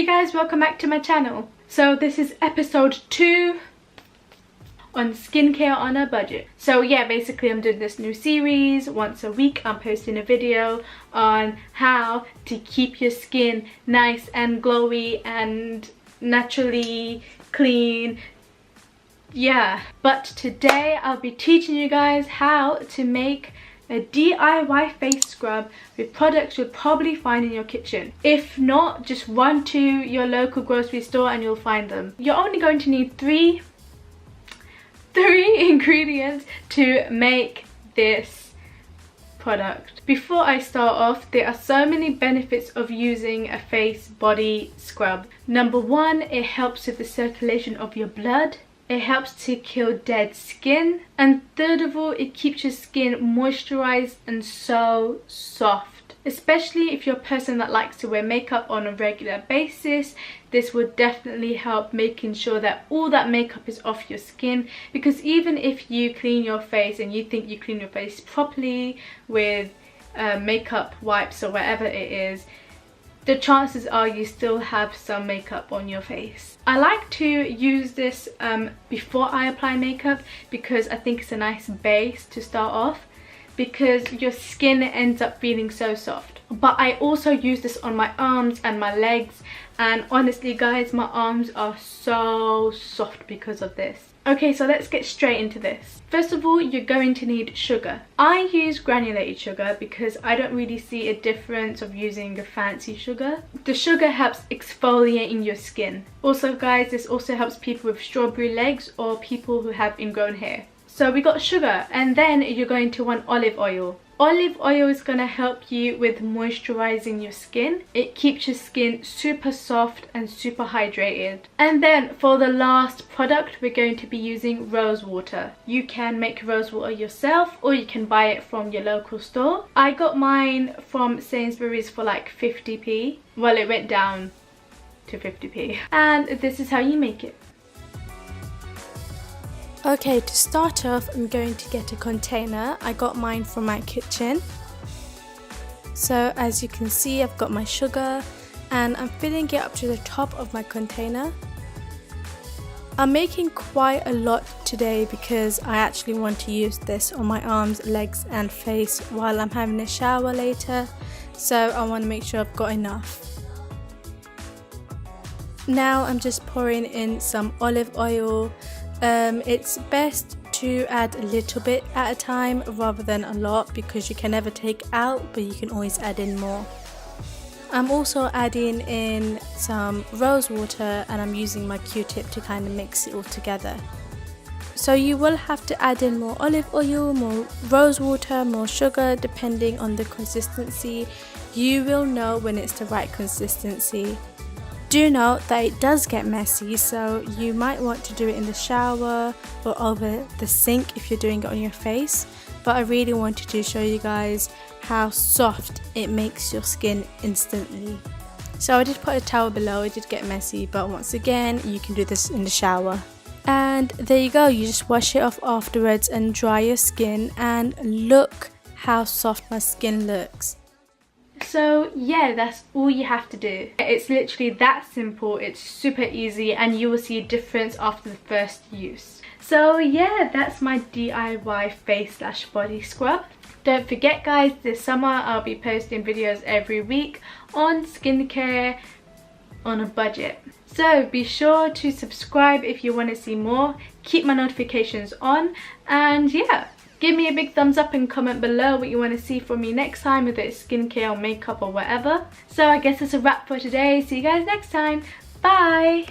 Hey guys, welcome back to my channel. So this is episode 2 on skincare on a budget. So yeah, basically I'm doing this new series. Once a week I'm posting a video on how to keep your skin nice and glowy and naturally clean. Yeah, but today I'll be teaching you guys how to make a DIY face scrub with products you'll probably find in your kitchen. If not, just run to your local grocery store and you'll find them. You're only going to need three ingredients to make this product. Before I start off, there are so many benefits of using a face body scrub. Number 1, it helps with the circulation of your blood. It helps to kill dead skin, and third of all, it keeps your skin moisturized and so soft. Especially if you're a person that likes to wear makeup on a regular basis, this will definitely help making sure that all that makeup is off your skin. Because even if you clean your face and you think you clean your face properly with makeup wipes or whatever it is, the chances are you still have some makeup on your face. I like to use this before I apply makeup because I think it's a nice base to start off, because your skin ends up feeling so soft. But I also use this on my arms and my legs, and honestly guys, my arms are so soft because of this. Okay, so let's get straight into this. First of all, you're going to need sugar. I use granulated sugar because I don't really see a difference of using a fancy sugar. The sugar helps exfoliating your skin. Also guys, this also helps people with strawberry legs or people who have ingrown hair. So we got sugar, and then you're going to want olive oil. Olive oil is going to help you with moisturizing your skin. It keeps your skin super soft and super hydrated. And then for the last product, we're going to be using rose water. You can make rose water yourself or you can buy it from your local store. I got mine from Sainsbury's for like 50p. Well, it went down to 50p. And this is how you make it. Okay, to start off, I'm going to get a container. I got mine from my kitchen. So as you can see, I've got my sugar and I'm filling it up to the top of my container. I'm making quite a lot today because I actually want to use this on my arms, legs and face while I'm having a shower later. So I want to make sure I've got enough. Now I'm just pouring in some olive oil. It's best to add a little bit at a time rather than a lot, because you can never take out, but you can always add in more. I'm also adding in some rose water and I'm using my Q-tip to kind of mix it all together. So you will have to add in more olive oil, more rose water, more sugar depending on the consistency. You will know when it's the right consistency. Do note that it does get messy, so you might want to do it in the shower or over the sink if you're doing it on your face. But I really wanted to show you guys how soft it makes your skin instantly. So I did put a towel below, it did get messy, but once again you can do this in the shower. And there you go, you just wash it off afterwards and dry your skin, and look how soft my skin looks. So yeah, that's all you have to do. It's literally that simple, it's super easy, and you will see a difference after the first use. So yeah, that's my DIY face/body scrub. Don't forget guys, this summer I'll be posting videos every week on skincare on a budget. So be sure to subscribe if you want to see more, keep my notifications on, and yeah. Give me a big thumbs up and comment below what you want to see from me next time, whether it's skincare or makeup or whatever. So I guess that's a wrap for today. See you guys next time. Bye!